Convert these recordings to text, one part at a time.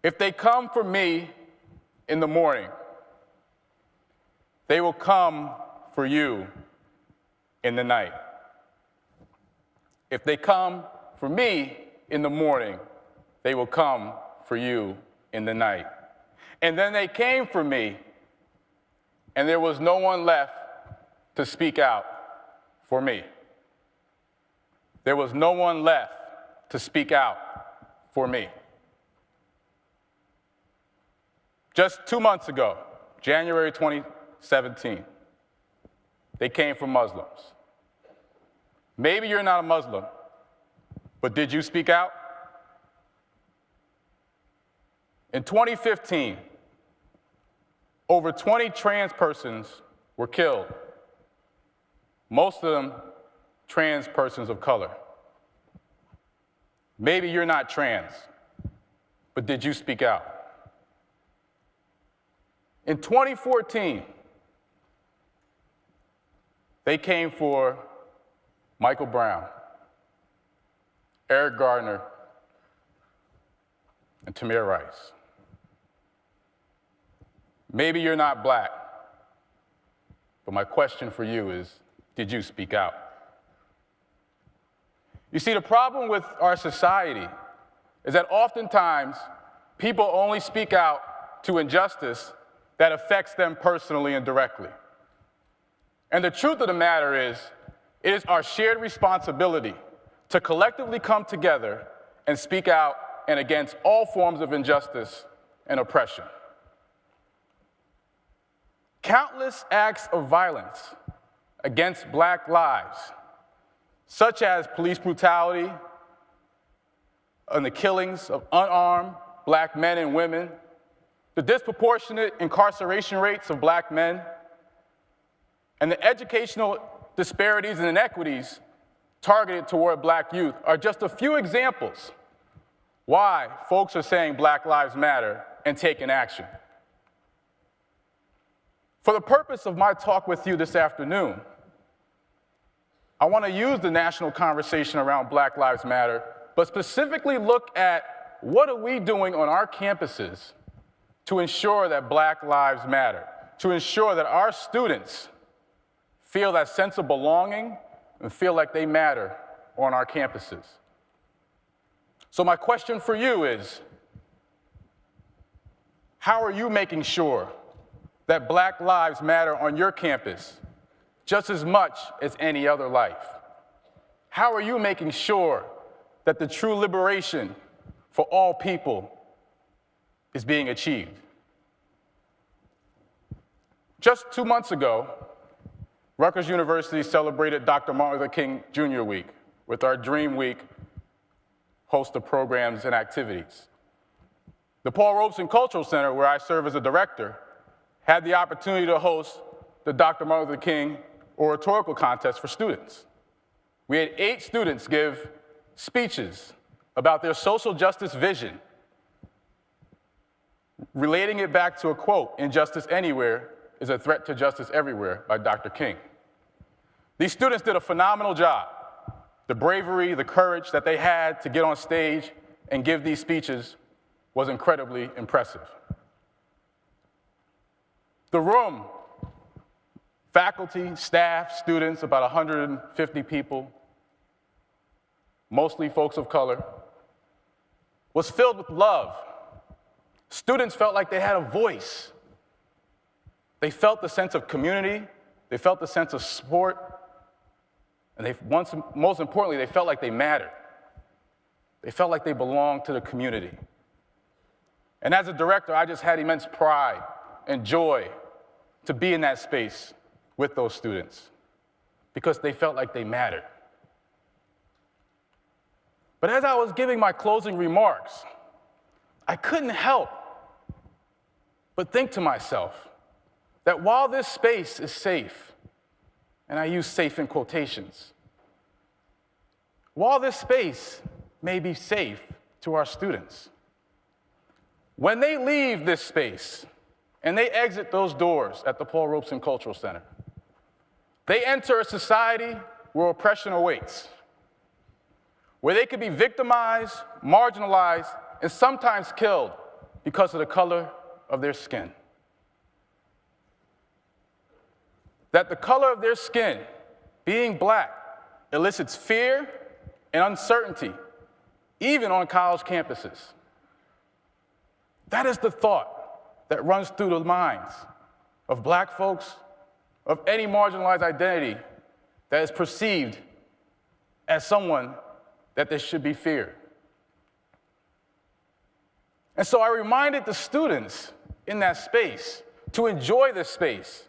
If they come for me in the morning, they will come for you in the night. If they come for me in the morning, they will come for you in the night. And then they came for me, and there was no one left to speak out for me. There was no one left to speak out for me. Just 2 months ago, January 2017, they came for Muslims. Maybe you're not a Muslim, but did you speak out? In 2015, over 20 trans persons were killed, most of them trans persons of color. Maybe you're not trans, but did you speak out? In 2014, they came for Michael Brown, Eric Gardner, and Tamir Rice. Maybe you're not black, but my question for you is, did you speak out? You see, the problem with our society is that oftentimes people only speak out to injustice that affects them personally and directly. And the truth of the matter is, it is our shared responsibility to collectively come together and speak out and against all forms of injustice and oppression. Countless acts of violence against black lives, such as police brutality and the killings of unarmed black men and women, the disproportionate incarceration rates of black men, and the educational disparities and inequities targeted toward black youth are just a few examples why folks are saying Black Lives Matter and taking action. For the purpose of my talk with you this afternoon, I want to use the national conversation around Black Lives Matter, but specifically look at what are we doing on our campuses to ensure that Black Lives Matter, to ensure that our students feel that sense of belonging and feel like they matter on our campuses. So my question for you is, how are you making sure that Black lives matter on your campus just as much as any other life? How are you making sure that the true liberation for all people is being achieved? Just 2 months ago, Rutgers University celebrated Dr. Martin Luther King Jr. Week with our Dream Week host of programs and activities. The Paul Robeson Cultural Center, where I serve as a director, had the opportunity to host the Dr. Martin Luther King oratorical contest for students. We had 8 students give speeches about their social justice vision, relating it back to a quote, "Injustice anywhere is a threat to justice everywhere," by Dr. King. These students did a phenomenal job. The bravery, the courage that they had to get on stage and give these speeches was incredibly impressive. The room, faculty, staff, students, about 150 people, mostly folks of color, was filled with love. Students felt like they had a voice. They felt the sense of community, they felt the sense of support, and most importantly, they felt like they mattered. They felt like they belonged to the community. And as a director, I just had immense pride and joy to be in that space with those students because they felt like they mattered. But as I was giving my closing remarks, I couldn't help but think to myself that while this space is safe, and I use safe in quotations, while this space may be safe to our students, when they leave this space and they exit those doors at the Paul Robeson Cultural Center, they enter a society where oppression awaits, where they could be victimized, marginalized, and sometimes killed because of the color of their skin. That the color of their skin, being black, elicits fear and uncertainty, even on college campuses. That is the thought that runs through the minds of black folks, of any marginalized identity that is perceived as someone that there should be feared. And so I reminded the students in that space to enjoy this space,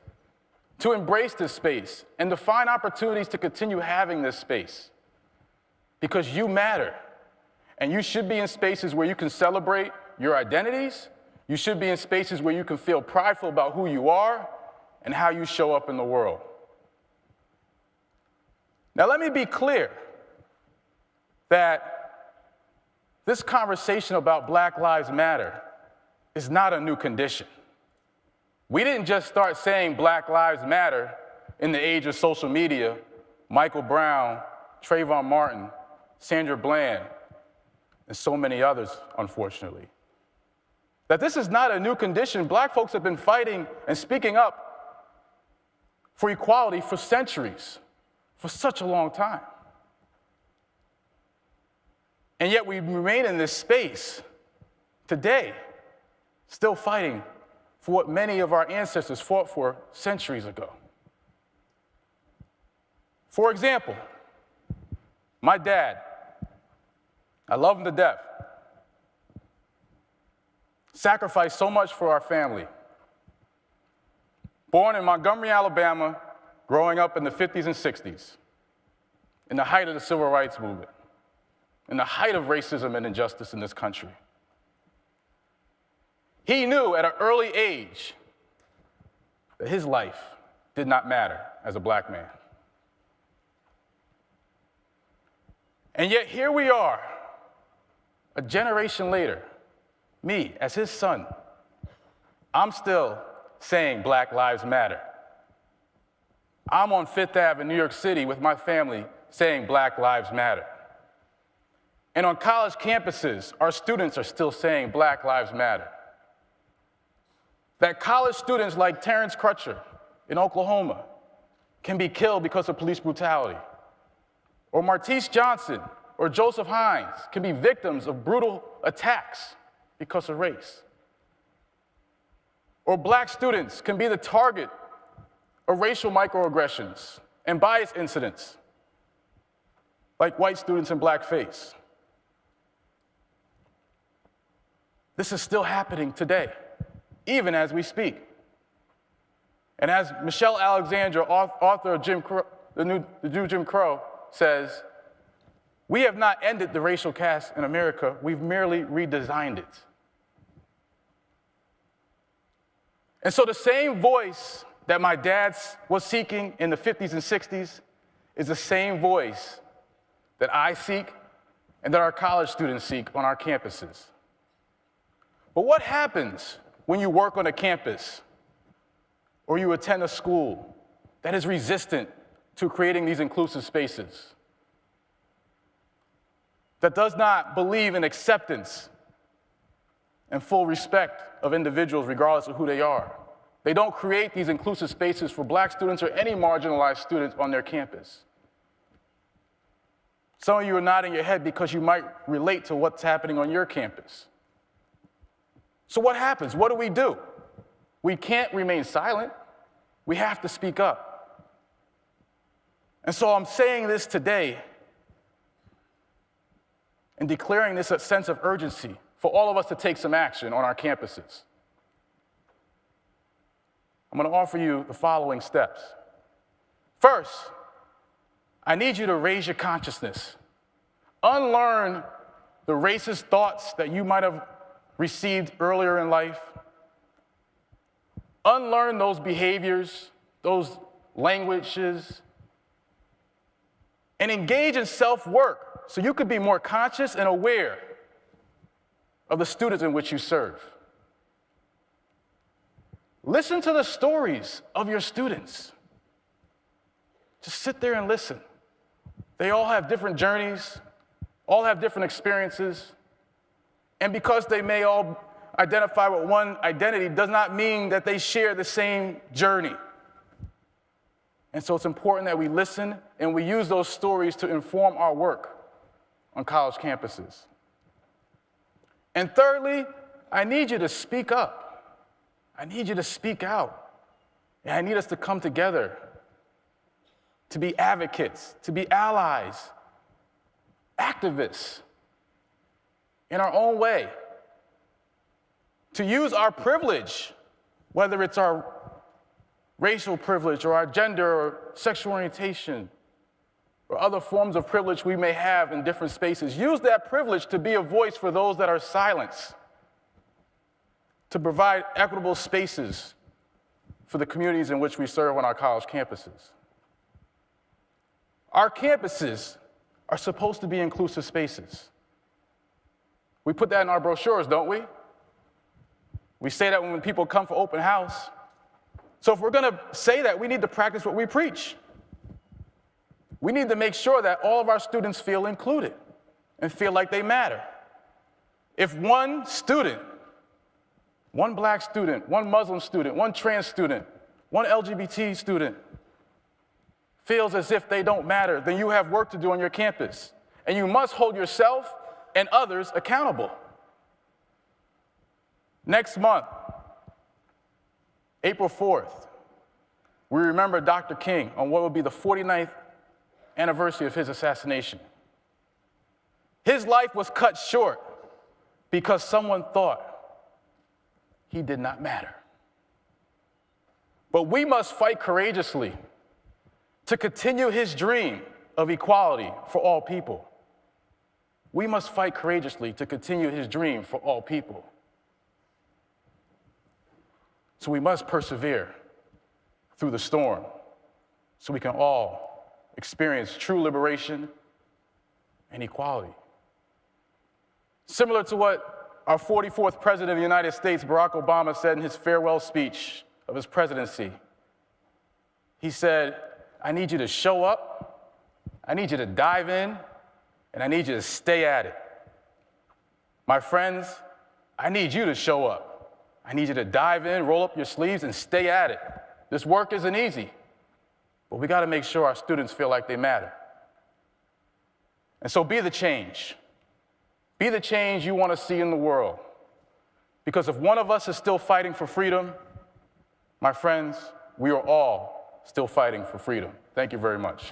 to embrace this space, and to find opportunities to continue having this space. Because you matter, and you should be in spaces where you can celebrate your identities. You should be in spaces where you can feel prideful about who you are and how you show up in the world. Now, let me be clear that this conversation about Black Lives Matter is not a new condition. We didn't just start saying Black Lives Matter in the age of social media, Michael Brown, Trayvon Martin, Sandra Bland, and so many others, unfortunately. That this is not a new condition. Black folks have been fighting and speaking up for equality for centuries, for such a long time. And yet we remain in this space today, still fighting for what many of our ancestors fought for centuries ago. For example, my dad, I love him to death, sacrificed so much for our family. Born in Montgomery, Alabama, growing up in the 50s and 60s, in the height of the civil rights movement, in the height of racism and injustice in this country. He knew at an early age that his life did not matter as a black man. And yet here we are, a generation later, me, as his son, I'm still saying Black Lives Matter. I'm on Fifth Ave in New York City with my family saying Black Lives Matter. And on college campuses, our students are still saying Black Lives Matter. That college students like Terrence Crutcher in Oklahoma can be killed because of police brutality. Or Martise Johnson or Joseph Hines can be victims of brutal attacks because of race. Or black students can be the target of racial microaggressions and bias incidents, like white students in blackface. This is still happening today, even as we speak. And as Michelle Alexandra, author of the new Jim Crow, says, we have not ended the racial caste in America, we've merely redesigned it. And so the same voice that my dad was seeking in the 50s and 60s is the same voice that I seek and that our college students seek on our campuses. But what happens when you work on a campus or you attend a school that is resistant to creating these inclusive spaces, that does not believe in acceptance and full respect of individuals regardless of who they are? They don't create these inclusive spaces for black students or any marginalized students on their campus. Some of you are nodding your head because you might relate to what's happening on your campus. So what happens? What do? We can't remain silent. We have to speak up. And so I'm saying this today and declaring this a sense of urgency for all of us to take some action on our campuses. I'm going to offer you the following steps. First, I need you to raise your consciousness. Unlearn the racist thoughts that you might have received earlier in life. Unlearn those behaviors, those languages, and engage in self-work so you could be more conscious and aware of the students in which you serve. Listen to the stories of your students. Just sit there and listen. They all have different journeys, all have different experiences, and because they may all identify with one identity does not mean that they share the same journey. And so it's important that we listen and we use those stories to inform our work on college campuses. And thirdly, I need you to speak up. I need you to speak out. And I need us to come together to be advocates, to be allies, activists in our own way, to use our privilege, whether it's our racial privilege or our gender or sexual orientation or other forms of privilege we may have in different spaces. Use that privilege to be a voice for those that are silenced, to provide equitable spaces for the communities in which we serve on our college campuses. Our campuses are supposed to be inclusive spaces. We put that in our brochures, don't we? We say that when people come for open house. So if we're going to say that, we need to practice what we preach. We need to make sure that all of our students feel included and feel like they matter. If one student, one black student, one Muslim student, one trans student, one LGBT student feels as if they don't matter, then you have work to do on your campus. And you must hold yourself and others accountable. Next month, April 4th, we remember Dr. King on what will be the 49th anniversary of his assassination. His life was cut short because someone thought he did not matter. But we must fight courageously to continue his dream of equality for all people. We must fight courageously to continue his dream for all people. So we must persevere through the storm so we can all experience true liberation and equality. Similar to what our 44th President of the United States, Barack Obama, said in his farewell speech of his presidency. He said, I need you to show up, I need you to dive in, and I need you to stay at it. My friends, I need you to show up. I need you to dive in, roll up your sleeves, and stay at it. This work isn't easy, but we got to make sure our students feel like they matter. And so be the change. Be the change you want to see in the world. Because if one of us is still fighting for freedom, my friends, we are all still fighting for freedom. Thank you very much.